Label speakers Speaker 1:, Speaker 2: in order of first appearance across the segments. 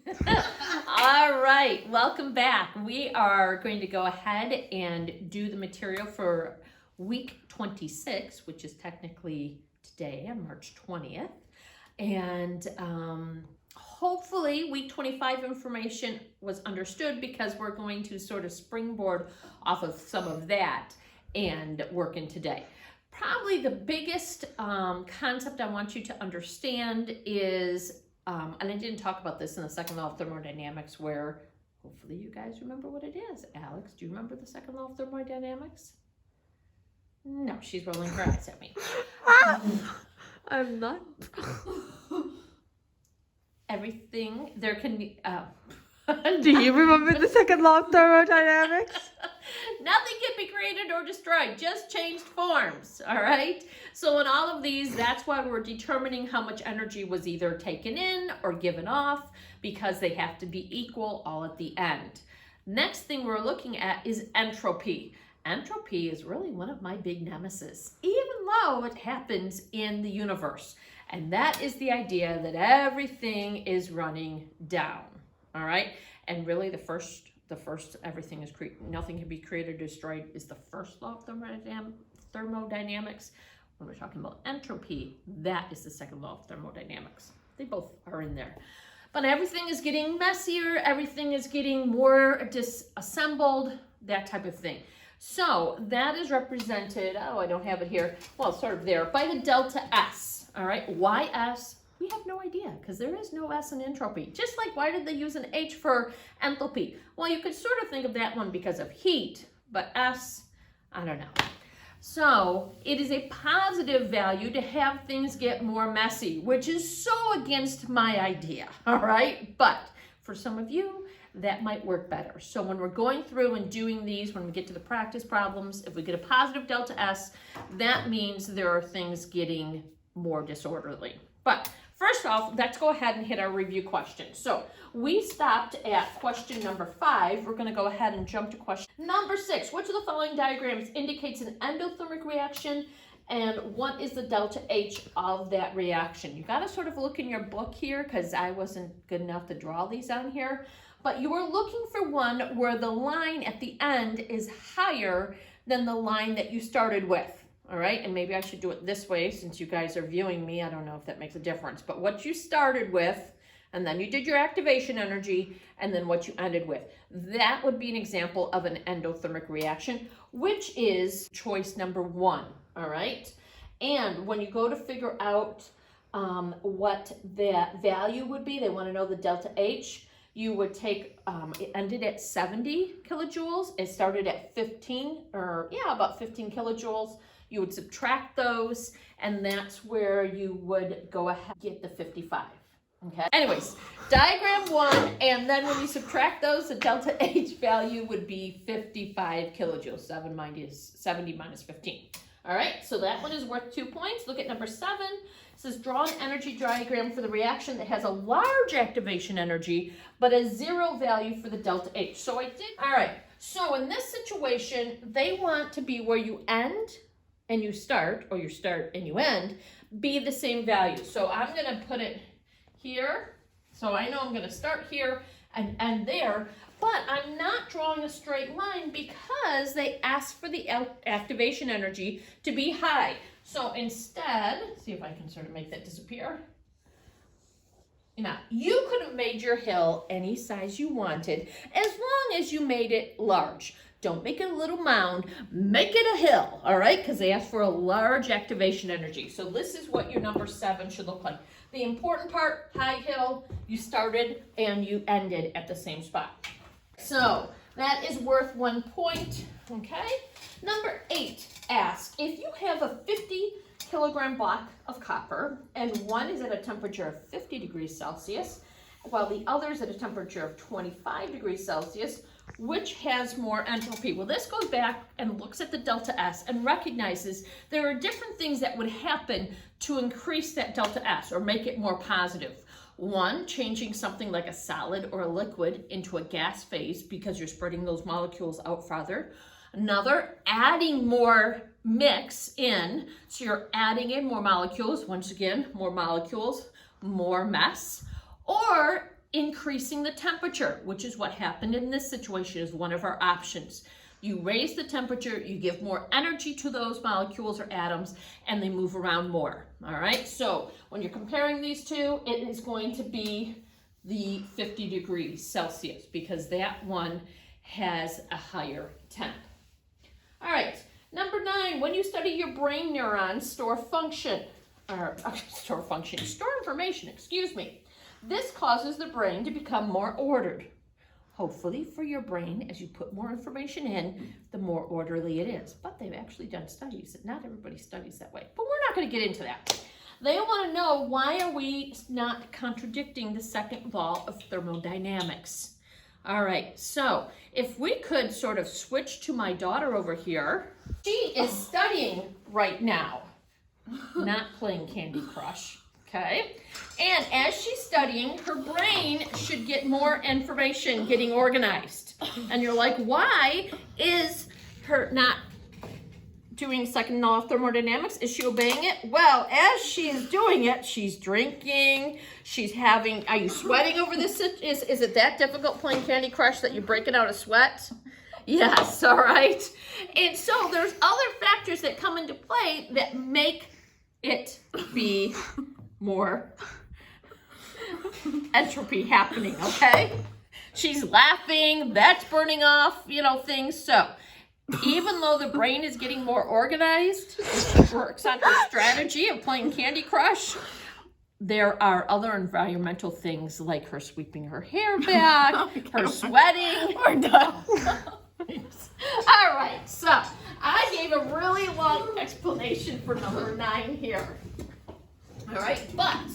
Speaker 1: All right, welcome back. We are going to go ahead and do the material for week 26, which is technically today on March 20th. And hopefully week 25 information was understood, because we're going to sort of springboard off of some of that and work in today. Probably the biggest concept I want you to understand is, and I didn't talk about this in the second law of thermodynamics, where hopefully you guys remember what it is. Alex, do you remember the second law of thermodynamics? No, she's rolling her eyes at me.
Speaker 2: I'm not.
Speaker 1: Everything, there can be,
Speaker 2: Do you remember the second law of thermodynamics?
Speaker 1: nothing can be created or destroyed, just changed forms, all right? So in all of these, that's why we're determining how much energy was either taken in or given off, because they have to be equal all at the end. Next thing we're looking at is entropy. Entropy is really one of my big nemesis, even though it happens in the universe. And that is the idea that everything is running down, all right? And really the first everything is nothing can be created or destroyed is the first law of thermodynamics. When we're talking about entropy, that is the second law of thermodynamics. They both are in there. But everything is getting messier, everything is getting more disassembled, that type of thing. So that is represented, I don't have it here, well, sort of there, by the delta S, all right? Why S? We have no idea, because there is no S in entropy. Just like, why did they use an H for enthalpy? Well, you could sort of think of that one because of heat, but S, I don't know. So it is a positive value to have things get more messy, which is so against my idea, all right? But for some of you, that might work better. So when we're going through and doing these, when we get to the practice problems, if we get a positive delta S, that means there are things getting more disorderly. But first off, let's go ahead and hit our review questions. So we stopped at question number 5. We're going to go ahead and jump to question number 6. Which of the following diagrams indicates an endothermic reaction, and what is the delta H of that reaction? You got to sort of look in your book here, because I wasn't good enough to draw these on here. But you are looking for one where the line at the end is higher than the line that you started with. All right, and maybe I should do it this way since you guys are viewing me. I don't know if that makes a difference, but what you started with, and then you did your activation energy, and then what you ended with. That would be an example of an endothermic reaction, which is choice number 1, all right? And when you go to figure out what that value would be, they want to know the delta H, you would take, it ended at 70 kilojoules, it started at 15, or yeah, about 15 kilojoules. You would subtract those, and that's where you would go ahead and get the 55, okay? Anyways, diagram 1, and then when you subtract those, the delta H value would be 55 kilojoules, 70 minus 15. All right, so that one is worth 2 points. Look at number 7. It says, draw an energy diagram for the reaction that has a large activation energy, but a 0 value for the delta H. So I did, all right, so in this situation, they want to be where you end and you start, or you start and you end, be the same value. So I'm gonna put it here. So I know I'm gonna start here and end there, but I'm not drawing a straight line because they asked for the activation energy to be high. So instead, see if I can sort of make that disappear. Now, you could have made your hill any size you wanted, as long as you made it large. Don't make it a little mound, make it a hill, all right? Because they asked for a large activation energy. So this is what your number 7 should look like. The important part, high hill, you started and you ended at the same spot. So that is worth 1 point, okay? Number 8 asks, if you have a 50 kilogram block of copper and one is at a temperature of 50 degrees Celsius, while the other is at a temperature of 25 degrees Celsius, which has more entropy? Well, this goes back and looks at the delta S and recognizes there are different things that would happen to increase that delta S or make it more positive. One, changing something like a solid or a liquid into a gas phase because you're spreading those molecules out farther. Another, adding more mix in, so you're adding in more molecules. Once again, more molecules, more mess. Or increasing the temperature, which is what happened in this situation, is one of our options. You raise the temperature, you give more energy to those molecules or atoms, and they move around more, all right? So when you're comparing these two, it is going to be the 50 degrees Celsius because that one has a higher temp. All right, number 9, when you study your brain neurons store information, excuse me. This causes the brain to become more ordered. Hopefully for your brain, as you put more information in, the more orderly it is. But they've actually done studies. Not everybody studies that way. But we're not going to get into that. They want to know, why are we not contradicting the second law of thermodynamics? All right, so if we could sort of switch to my daughter over here. She is studying right now, not playing Candy Crush. Okay, and as she's studying, her brain should get more information getting organized. And you're like, why is her not doing second law of thermodynamics? Is she obeying it? Well, as she's doing it, she's drinking, she's having, are you sweating over this? Is it that difficult playing Candy Crush that you're breaking out a sweat? Yes, all right. And so there's other factors that come into play that make it be more entropy happening, okay? She's laughing, that's burning off, things. So even though the brain is getting more organized, works on her strategy of playing Candy Crush, there are other environmental things like her sweeping her hair back, her sweating.
Speaker 2: We're done.
Speaker 1: All right, so I gave a really long explanation for number 9 here. All right, but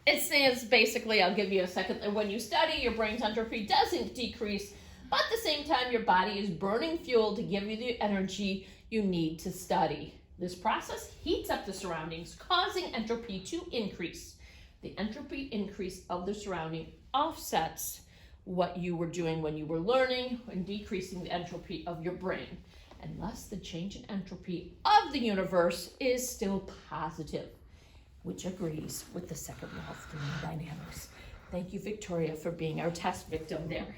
Speaker 1: it says basically, I'll give you a second, that when you study, your brain's entropy doesn't decrease, but at the same time, your body is burning fuel to give you the energy you need to study. This process heats up the surroundings, causing entropy to increase. The entropy increase of the surrounding offsets what you were doing when you were learning and decreasing the entropy of your brain. And thus, the change in entropy of the universe is still positive, which agrees with the second law of thermodynamics. Thank you, Victoria, for being our test victim there.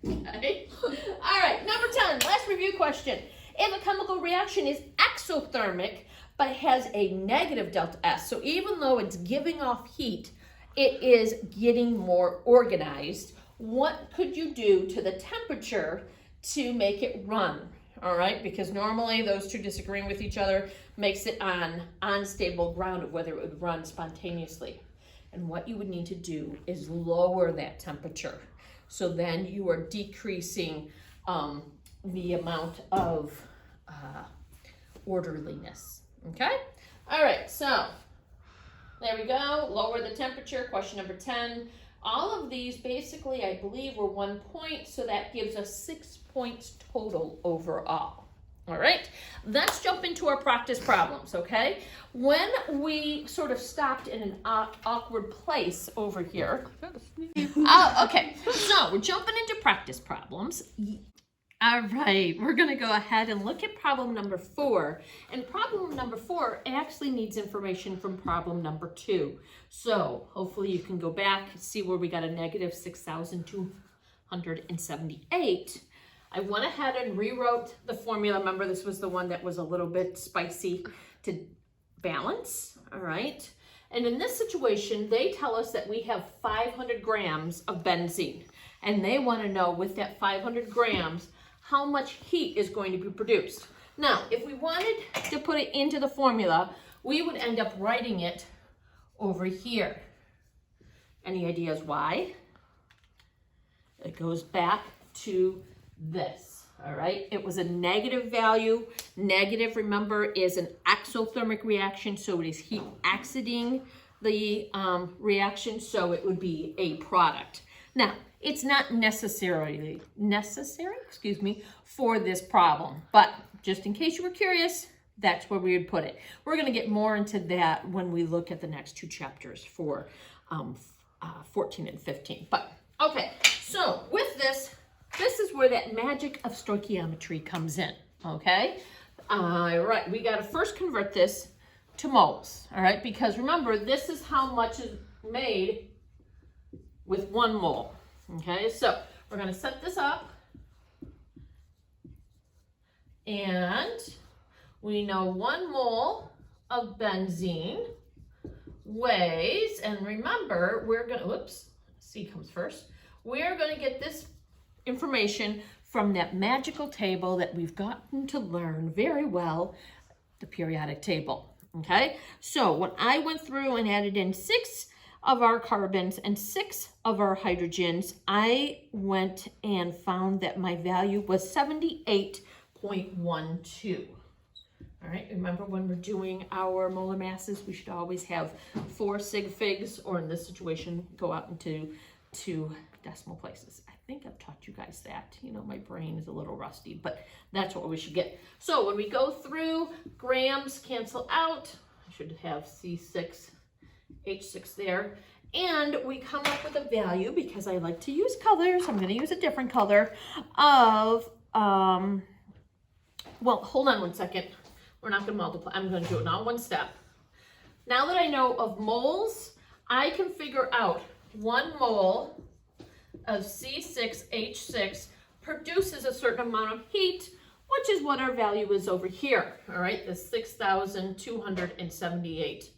Speaker 1: Okay. All right, number 10, last review question. If a chemical reaction is exothermic, but has a negative delta S, so even though it's giving off heat, it is getting more organized, what could you do to the temperature to make it run? All right, because normally those two disagreeing with each other makes it on unstable ground of whether it would run spontaneously. And what you would need to do is lower that temperature. So then you are decreasing the amount of orderliness, okay? All right, so there we go, lower the temperature, question number 10. All of these basically, I believe, were 1 point, so that gives us 6 points total overall. All right, let's jump into our practice problems, okay? When we sort of stopped in an awkward place over here. Oh, okay, so we're jumping into practice problems. All right, we're gonna go ahead and look at problem number 4. And problem number 4 actually needs information from problem number 2. So hopefully you can go back and see where we got a negative 6,278. I went ahead and rewrote the formula. Remember, this was the one that was a little bit spicy to balance, all right? And in this situation, they tell us that we have 500 grams of benzene. And they wanna know, with that 500 grams, how much heat is going to be produced. Now, if we wanted to put it into the formula, we would end up writing it over here. Any ideas why? It goes back to this, all right? It was a negative value. Negative, remember, is an exothermic reaction, so it is heat exiting the reaction, so it would be a product. Now, it's not necessarily necessary, for this problem, but just in case you were curious, that's where we would put it. We're gonna get more into that when we look at the next 2 chapters for 14 and 15. But, okay, so with this is where that magic of stoichiometry comes in, okay? All right, we gotta first convert this to moles, all right? Because remember, this is how much is made with 1 mole. Okay, so we're going to set this up. And we know 1 mole of benzene weighs, and remember, we're going to, whoops, C comes first. We're going to get this information from that magical table that we've gotten to learn very well, the periodic table. Okay, so when I went through and added in 6 of our carbons and 6 of our hydrogens, I went and found that my value was 78.12. All right, remember when we're doing our molar masses, we should always have 4 sig figs, or in this situation, go out into 2 decimal places. I think I've taught you guys that. You know, my brain is a little rusty, but that's what we should get. So when we go through, grams cancel out. I should have C6, H6 there. And we come up with a value, because I like to use colors, I'm going to use a different color, of, well, hold on one second. We're not going to multiply. I'm going to do it all one step. Now that I know of moles, I can figure out 1 mole of C6H6 produces a certain amount of heat, which is what our value is over here. All right, the 6,278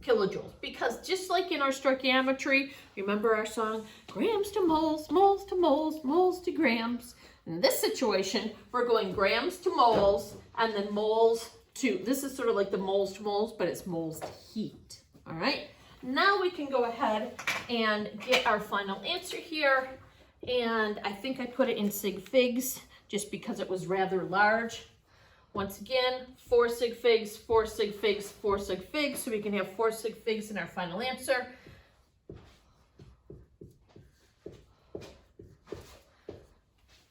Speaker 1: kilojoules. Because just like in our stoichiometry, remember our song, grams to moles, moles to moles, moles to grams. In this situation, we're going grams to moles, and then moles to, this is sort of like the moles to moles, but it's moles to heat. All right, now we can go ahead and get our final answer here. And I think I put it in sig figs just because it was rather large. Once again, 4 sig figs, 4 sig figs, 4 sig figs, so we can have 4 sig figs in our final answer.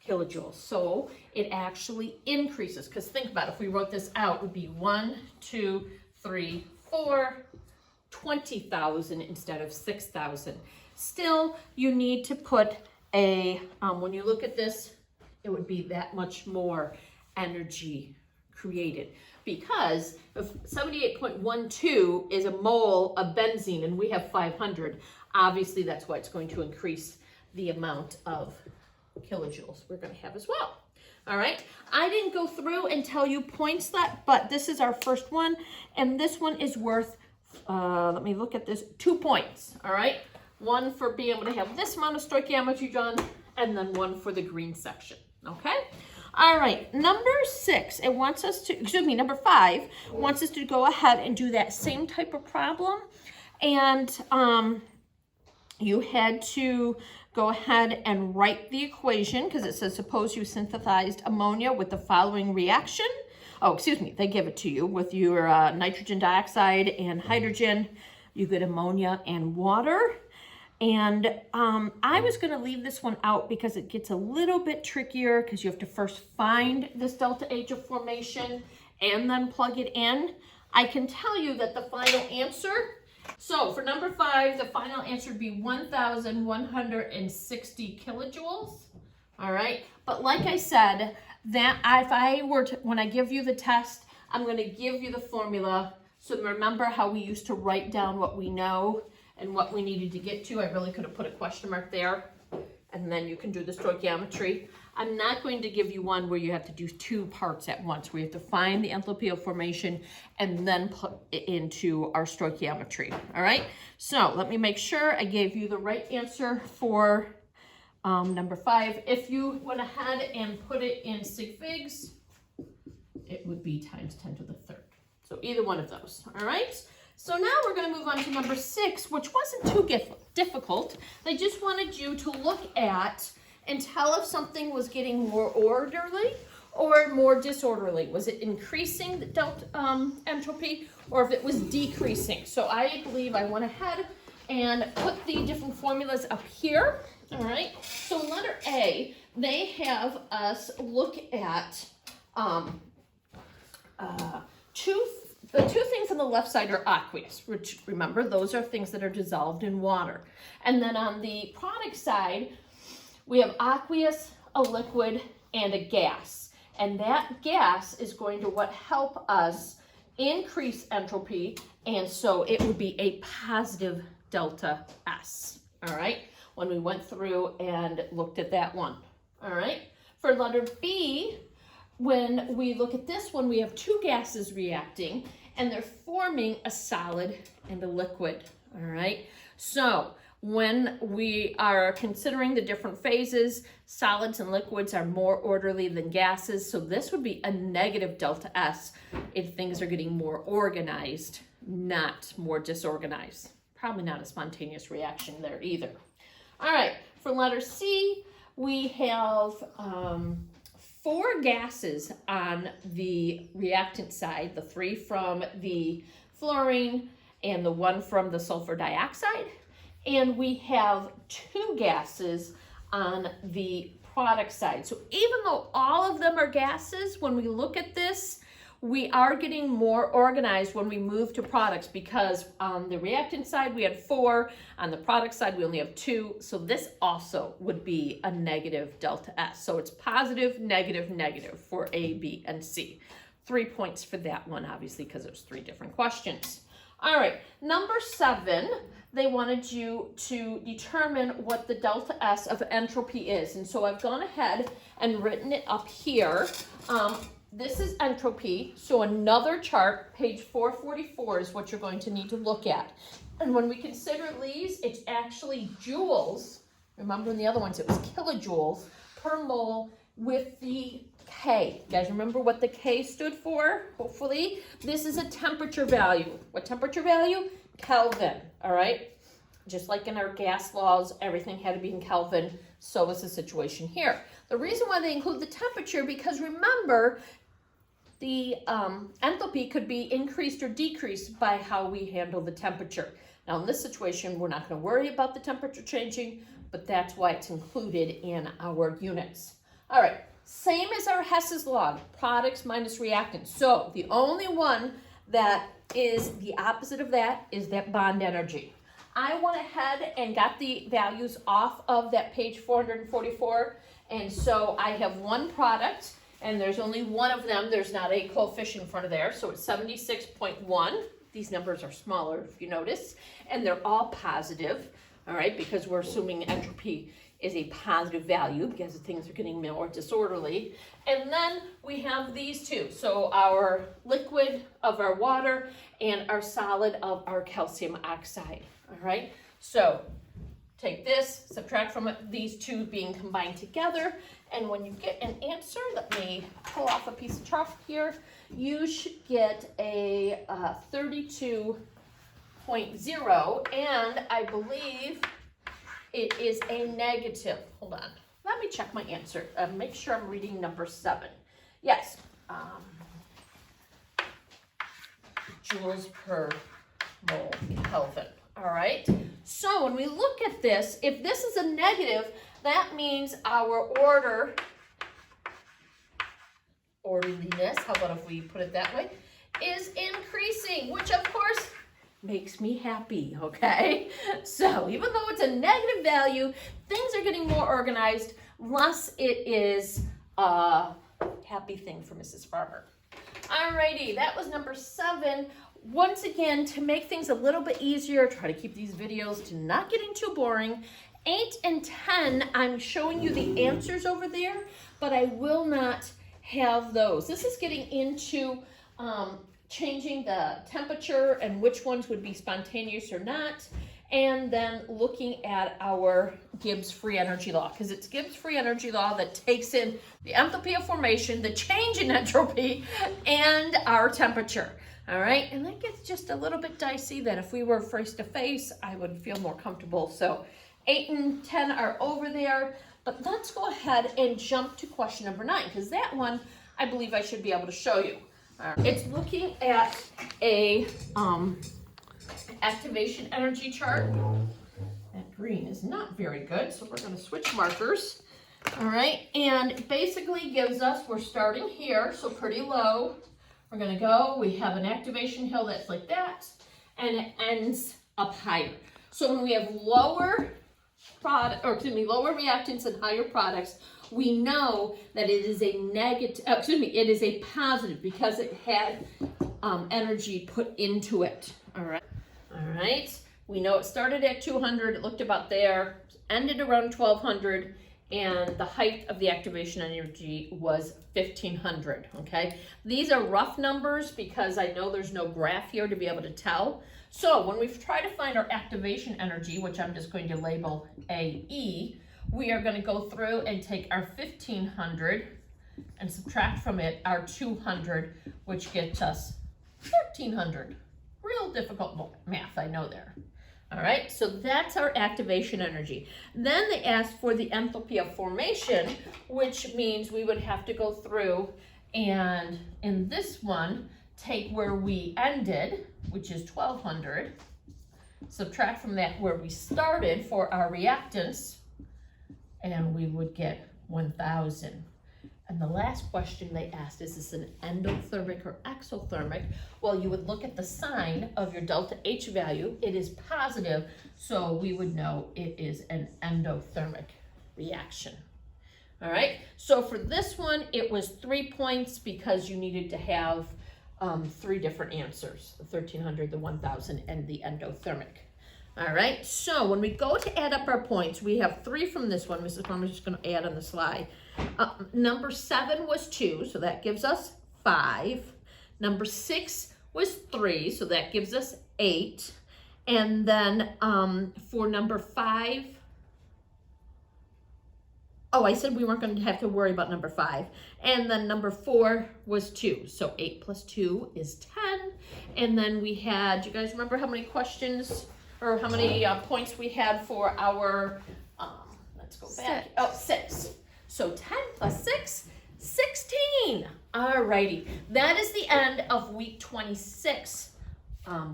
Speaker 1: Kilojoules. So it actually increases, because think about it, if we wrote this out, it would be 1, 2, 3, 4, 20,000 instead of 6,000. Still, you need to put a, when you look at this, it would be that much more energy created, because if 78.12 is a mole of benzene and we have 500, obviously that's why it's going to increase the amount of kilojoules we're going to have as well. All right, I didn't go through and tell you points that, but this is our first one, and this one is worth, let me look at this, 2 points. All right, 1 for being able to have this amount of stoichiometry done, and then 1 for the green section. Okay. All right, number 6, it wants us to, number 5 wants us to go ahead and do that same type of problem. And you had to go ahead and write the equation, because it says, suppose you synthesized ammonia with the following reaction. Oh, they give it to you with your nitrogen dioxide and hydrogen. You get ammonia and water. And I was going to leave this one out because it gets a little bit trickier, because you have to first find this delta H of formation and then plug it in. I can tell you that the final answer, so for number 5, the final answer would be 1,160 kilojoules. All right. But like I said, that if I were to, when I give you the test, I'm going to give you the formula. So remember how we used to write down what we know and what we needed to get to. I really could have put a question mark there, and then you can do the stoichiometry. I'm not going to give you one where you have to do 2 parts at once, where you have to find the enthalpy of formation and then put it into our stoichiometry. All right, so let me make sure I gave you the right answer for number 5. If you went ahead and put it in sig figs, it would be times 10 to the 3rd. So either one of those. All right. So now we're going to move on to number 6, which wasn't too difficult. They just wanted you to look at and tell if something was getting more orderly or more disorderly. Was it increasing the delta entropy, or if it was decreasing? So I believe I went ahead and put the different formulas up here. All right. So letter A, they have us look at the 2 things on the left side are aqueous, which remember, those are things that are dissolved in water. And then on the product side, we have aqueous, a liquid, and a gas. And that gas is going to help us increase entropy, and so it would be a positive delta S. All right. when we went through and looked at that one. All right. For letter B, when we look at this one, we have two gases reacting and they're forming a solid and a liquid. All right. So when we are considering the different phases, solids and liquids are more orderly than gases. So this would be a negative delta S if things are getting more organized, not more disorganized. Probably not a spontaneous reaction there either. All right, for letter C, we have 4 gases on the reactant side, the 3 from the fluorine and the 1 from the sulfur dioxide. And we have 2 gases on the product side. So even though all of them are gases, when we look at this, we are getting more organized when we move to products, because on the reactant side we had 4, on the product side we only have 2, so this also would be a negative delta S. So it's positive, negative, negative for A, B, and C. 3 points for that one, obviously, because there's 3 different questions. All right, number 7, they wanted you to determine what the delta S of entropy is. And so I've gone ahead and written it up here. This is entropy, so another chart, page 444, is what you're going to need to look at. And when we consider these, it's actually joules. Remember in the other ones, it was kilojoules per mole with the K. You guys remember what the K stood for? Hopefully. This is a temperature value. What temperature value? Kelvin, all right? Just like in our gas laws, everything had to be in Kelvin. So is the situation here. The reason why they include the temperature, because remember, the enthalpy could be increased or decreased by how we handle the temperature. Now in this situation, we're not going to worry about the temperature changing, but that's why it's included in our units. All right, same as our Hess's law, products minus reactants. So the only one that is the opposite of that is that bond energy. I went ahead and got the values off of that page 444, and so I have one product, and there's only one of them. There's not a coefficient in front of there, so it's 76.1. These numbers are smaller, if you notice, and they're all positive, all right, because we're assuming entropy is a positive value because things are getting more disorderly. And then we have these two, so our liquid of our water and our solid of our calcium oxide, all right? So take this, subtract from it, these two being combined together, and when you get an answer, let me pull off a piece of chalk here, you should get a 32.0, and I believe it is a negative. Hold on, let me check my answer, make sure I'm reading number 7. Yes, joules per mole Kelvin. All right, so when we look at this, if this is a negative, that means our orderliness, how about if we put it that way, is increasing, which of course makes me happy, okay? So even though it's a negative value, things are getting more organized, thus it is a happy thing for Mrs. Farmer. Alrighty, that was number 7. Once again, to make things a little bit easier, try to keep these videos to not getting too boring. 8 and 10, I'm showing you the answers over there, but I will not have those. This is getting into changing the temperature and which ones would be spontaneous or not, and then looking at our Gibbs free energy law, because it's Gibbs free energy law that takes in the enthalpy of formation, the change in entropy, and our temperature. All right, and that gets just a little bit dicey. That if we were face to face, I would feel more comfortable. So 8 and 10 are over there, but let's go ahead and jump to question number 9, because that one I believe I should be able to show you. It's looking at a activation energy chart. That green is not very good, so we're going to switch markers. All right, and basically gives us, we're starting here, so pretty low. We're going to go, we have an activation hill that's like that, and it ends up higher. So when we have lower lower reactants and higher products, we know that it is a negative, it is a positive because it had energy put into it. All right. We know it started at 200, it looked about there, ended around 1200, and the height of the activation energy was 1500, okay? These are rough numbers because I know there's no graph here to be able to tell. So when we try to find our activation energy, which I'm just going to label AE, we are going to go through and take our 1500 and subtract from it our 200, which gets us 1300. Real difficult math, I know there. All right, so that's our activation energy. Then they asked for the enthalpy of formation, which means we would have to go through and in this one, take where we ended, which is 1200, subtract from that where we started for our reactants, and we would get 1000. And the last question they asked is this an endothermic or exothermic? Well, you would look at the sign of your delta H value. It is positive, so we would know it is an endothermic reaction. All right, so for this one, it was 3 points because you needed to have 3 different answers, the 1300, the 1000, and the endothermic. All right, so when we go to add up our points, we have 3 from this one. Mrs. Palmer's just going to add on the slide. Number 7 was 2, so that gives us 5. Number 6 was 3, so that gives us 8. And then for number 5, oh, I said we weren't going to have to worry about number 5. And then number 4 was 2, so 8 plus 2 is 10. And then we had, do you guys remember how many questions or how many points we had for our, let's go back.
Speaker 2: 6.
Speaker 1: Oh, 6. So 10 plus 6, 16. All righty. That is the end of week 26,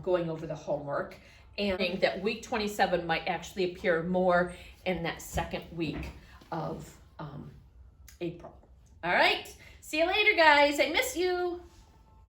Speaker 1: going over the homework. And that week 27 might actually appear more in that second week of April. All right. See you later, guys. I miss you.